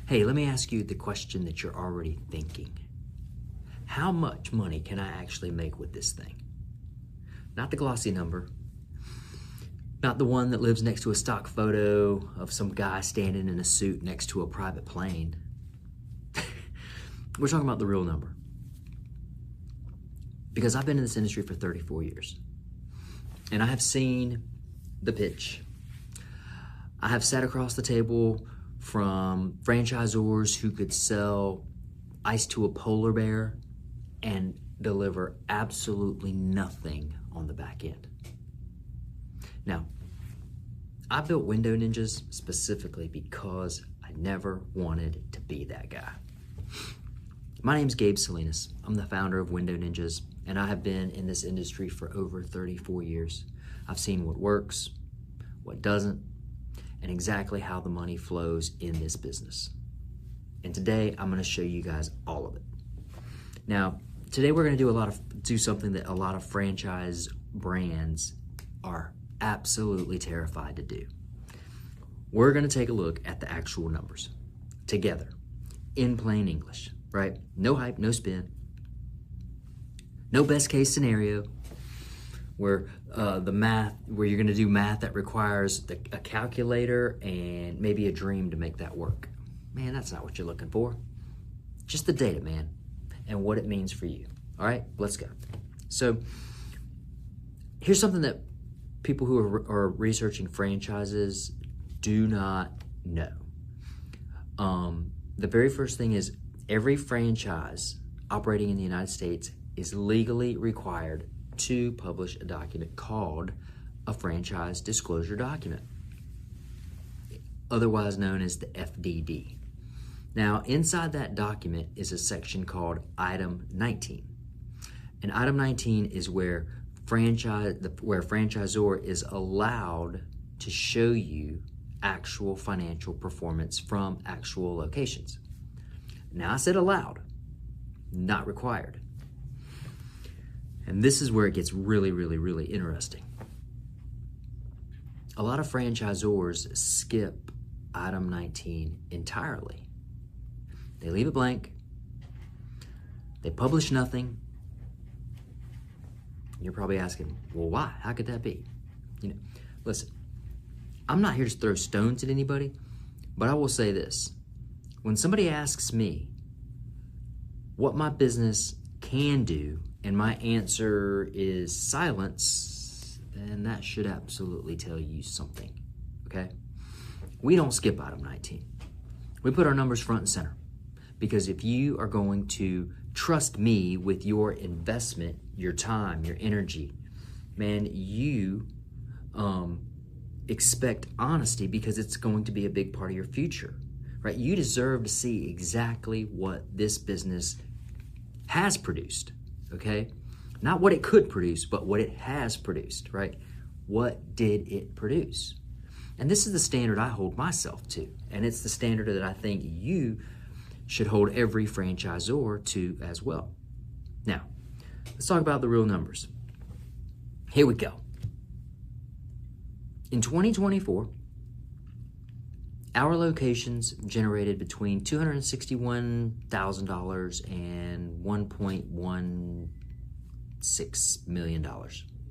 Hey, let me ask you the question that you're already thinking. How much money can I actually make with this thing? Not the glossy number, not the one that lives next to a stock photo of some guy standing in a suit next to a private plane. We're talking about the real number. Because I've been in this industry for 34 years. And I have seen the pitch. I have sat across the table from franchisors who could sell ice to a polar bear and deliver absolutely nothing on the back end. Now, I built Window Ninjas specifically because I never wanted to be that guy. My name's Gabe Salinas. I'm the founder of Window Ninjas, and I have been in this industry for over 34 years. I've seen what works, what doesn't, and exactly how the money flows in this business. And today, I'm gonna show you guys all of it. Now, today we're gonna do something that a lot of franchise brands are absolutely terrified to do. We're gonna take a look at the actual numbers together in plain English, right? No hype, no spin, no best case scenario where you're gonna do math that requires a calculator and maybe a dream to make that work. Man, that's not what you're looking for. Just the data, man, and what it means for you. All right, let's go. So here's something that people who are researching franchises do not know. The very first thing is every franchise operating in the United States is legally required to publish a document called a franchise disclosure document, otherwise known as the FDD. Now, inside that document is a section called Item 19. And Item 19 is where franchisor is allowed to show you actual financial performance from actual locations. Now, I said allowed, not required. And this is where it gets really, really, really interesting. A lot of franchisors skip Item 19 entirely. They leave it blank. They publish nothing. You're probably asking, well, why? How could that be? Listen, I'm not here to throw stones at anybody, but I will say this. When somebody asks me what my business can do, and my answer is silence, then that should absolutely tell you something, okay? We don't skip Item 19. We put our numbers front and center, because if you are going to trust me with your investment, your time, your energy, man, you expect honesty because it's going to be a big part of your future, right? You deserve to see exactly what this business has produced, okay? Not what it could produce, but what it has produced, right? What did it produce? And this is the standard I hold myself to, and it's the standard that I think you should hold every franchisor to as well. Now, let's talk about the real numbers. Here we go. In 2024, our locations generated between $261,000 and $1.16 million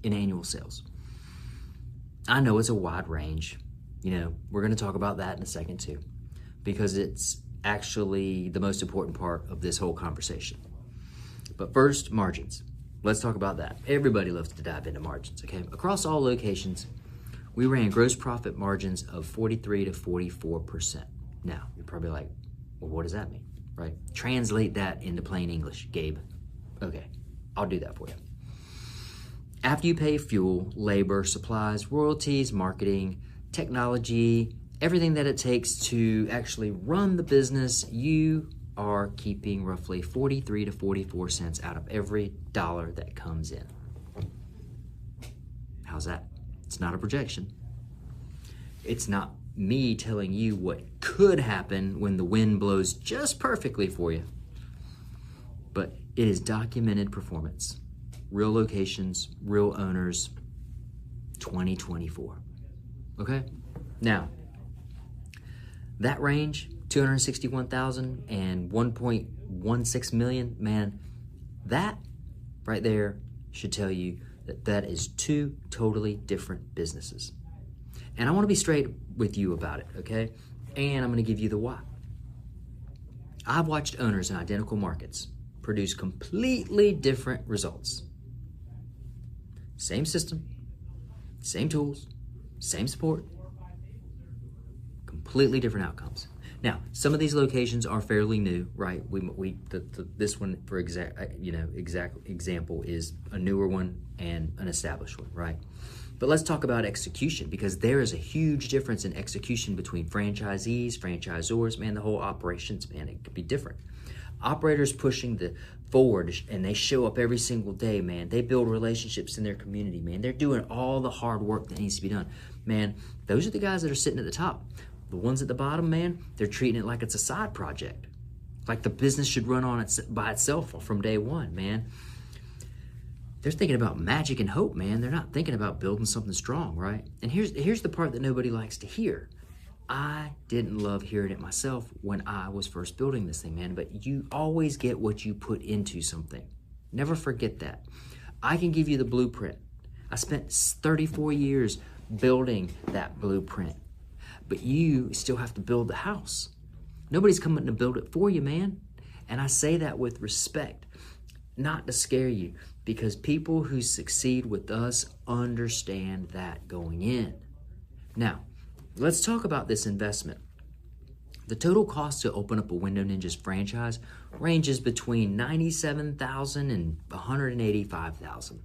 in annual sales. I know it's a wide range. We're going to talk about that in a second too, because it's actually the most important part of this whole conversation. But first, margins. Let's talk about that. Everybody loves to dive into margins, okay? Across all locations, we ran gross profit margins of 43 to 44%. Now, you're probably like, well, what does that mean, right? Translate that into plain English, Gabe. Okay, I'll do that for you. After you pay fuel, labor, supplies, royalties, marketing, technology, everything that it takes to actually run the business, you are keeping roughly 43 to 44 cents out of every dollar that comes in. How's that? It's not a projection. It's not me telling you what could happen when the wind blows just perfectly for you. But it is documented performance. Real locations, real owners, 2024. Okay? Now, that range, 261,000 and 1.16 million, man, that right there should tell you that that is two totally different businesses. And I want to be straight with you about it, okay? And I'm going to give you the why. I've watched owners in identical markets produce completely different results. Same system, same tools, same support, completely different outcomes. Now, some of these locations are fairly new, right? This one, for example, is a newer one and an established one, right? But let's talk about execution, because there is a huge difference in execution between franchisees, franchisors, man, the whole operations, man, it could be different. Operators pushing the forward, and they show up every single day, man. They build relationships in their community, man. They're doing all the hard work that needs to be done. Man, those are the guys that are sitting at the top. The ones at the bottom, man, they're treating it like it's a side project. Like the business should run on by itself from day one, man. They're thinking about magic and hope, man. They're not thinking about building something strong, right? And here's the part that nobody likes to hear. I didn't love hearing it myself when I was first building this thing, man, but you always get what you put into something. Never forget that. I can give you the blueprint. I spent 34 years building that blueprint, but you still have to build the house. Nobody's coming to build it for you, man. And I say that with respect, not to scare you, because people who succeed with us understand that going in. Now, let's talk about this investment. The total cost to open up a Window Ninjas franchise ranges between $97,000 and $185,000.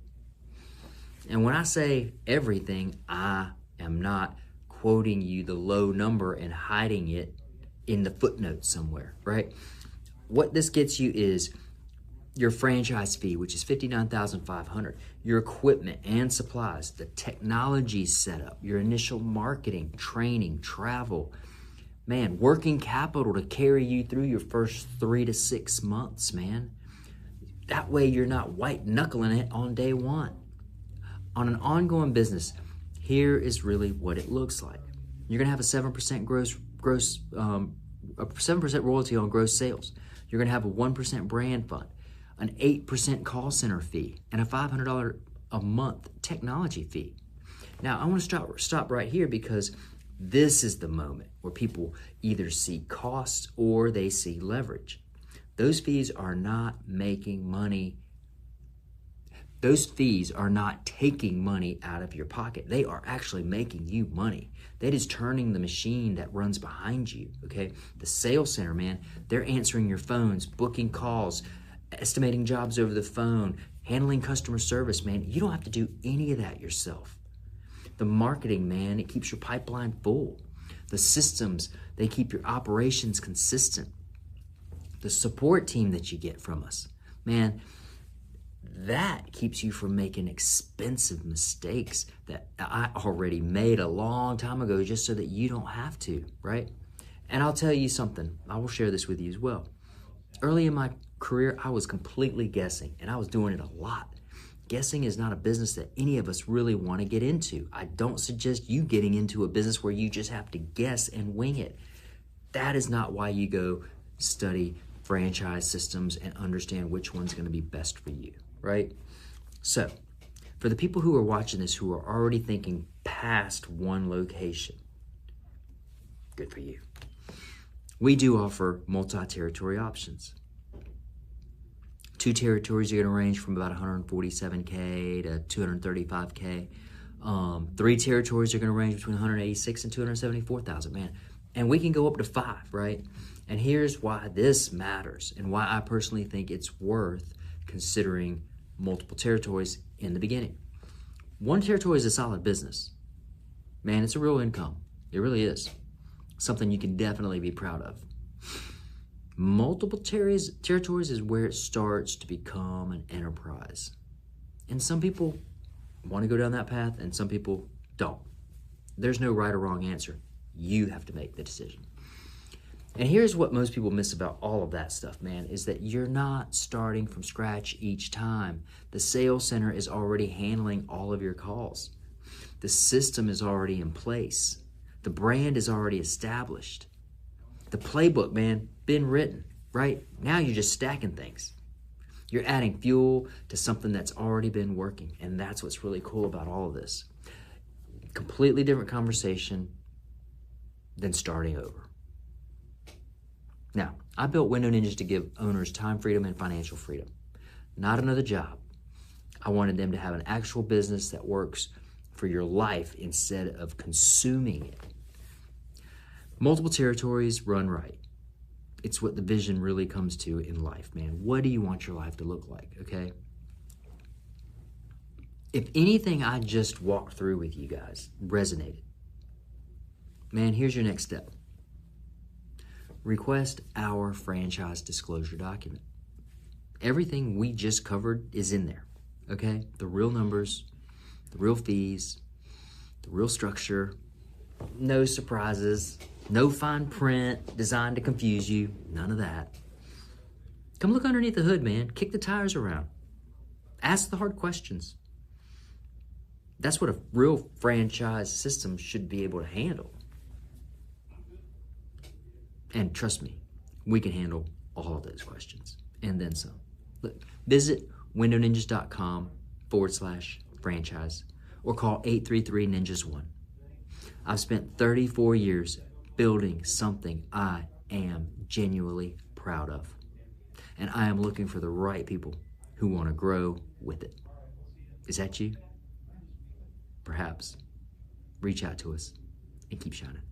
And when I say everything, I am not quoting you the low number and hiding it in the footnotes somewhere, right? What this gets you is your franchise fee, which is $59,500, your equipment and supplies, the technology setup, your initial marketing, training, travel, man, working capital to carry you through your first 3 to 6 months, man. That way you're not white knuckling it on day one. On an ongoing business, here is really what it looks like. You're gonna have a 7% 7% royalty on gross sales. You're gonna have a 1% brand fund, an 8% call center fee, and a $500 a month technology fee. Now, I want to stop right here, because this is the moment where people either see costs or they see leverage. Those fees are not making money. Those fees are not taking money out of your pocket. They are actually making you money. That is turning the machine that runs behind you, okay? The sales center, man, they're answering your phones, booking calls, estimating jobs over the phone, handling customer service, man. You don't have to do any of that yourself. The marketing, man, it keeps your pipeline full. The systems, they keep your operations consistent. The support team that you get from us, man, that keeps you from making expensive mistakes that I already made a long time ago, just so that you don't have to, right? And I'll tell you something. I will share this with you as well. Early in my career, I was completely guessing, and I was doing it a lot. Guessing is not a business that any of us really want to get into. I don't suggest you getting into a business where you just have to guess and wing it. That is not why you go study franchise systems and understand which one's going to be best for you, right? So, for the people who are watching this who are already thinking past one location, good for you. We do offer multi-territory options. 2 territories are going to range from about $147K to $235K. 3 territories are going to range between $186,000 and $274,000, man. And we can go up to 5, right? And here's why this matters, and why I personally think it's worth considering multiple territories in the beginning. 1 territory is a solid business. Man, it's a real income. It really is. Something you can definitely be proud of. Multiple territories is where it starts to become an enterprise. And some people want to go down that path, and some people don't. There's no right or wrong answer. You have to make the decision. And here's what most people miss about all of that stuff, man, is that you're not starting from scratch each time. The sales center is already handling all of your calls. The system is already in place. The brand is already established. The playbook, man, been written, right? Now you're just stacking things. You're adding fuel to something that's already been working. And that's what's really cool about all of this. Completely different conversation than starting over. Now, I built Window Ninjas to give owners time freedom and financial freedom, not another job. I wanted them to have an actual business that works for your life instead of consuming it. Multiple territories run right. It's what the vision really comes to in life, man. What do you want your life to look like, okay? If anything I just walked through with you guys resonated, man, here's your next step. Request our franchise disclosure document. Everything we just covered is in there, okay? The real numbers, the real fees, the real structure, no surprises, no fine print designed to confuse you, none of that. Come look underneath the hood, man. Kick the tires around. Ask the hard questions. That's what a real franchise system should be able to handle. And trust me, we can handle all of those questions and then some. Look, visit windowninjas.com/franchise or call 833-NINJAS1. I've spent 34 years building something I am genuinely proud of. And I am looking for the right people who want to grow with it. Is that you? Perhaps. Reach out to us and keep shining.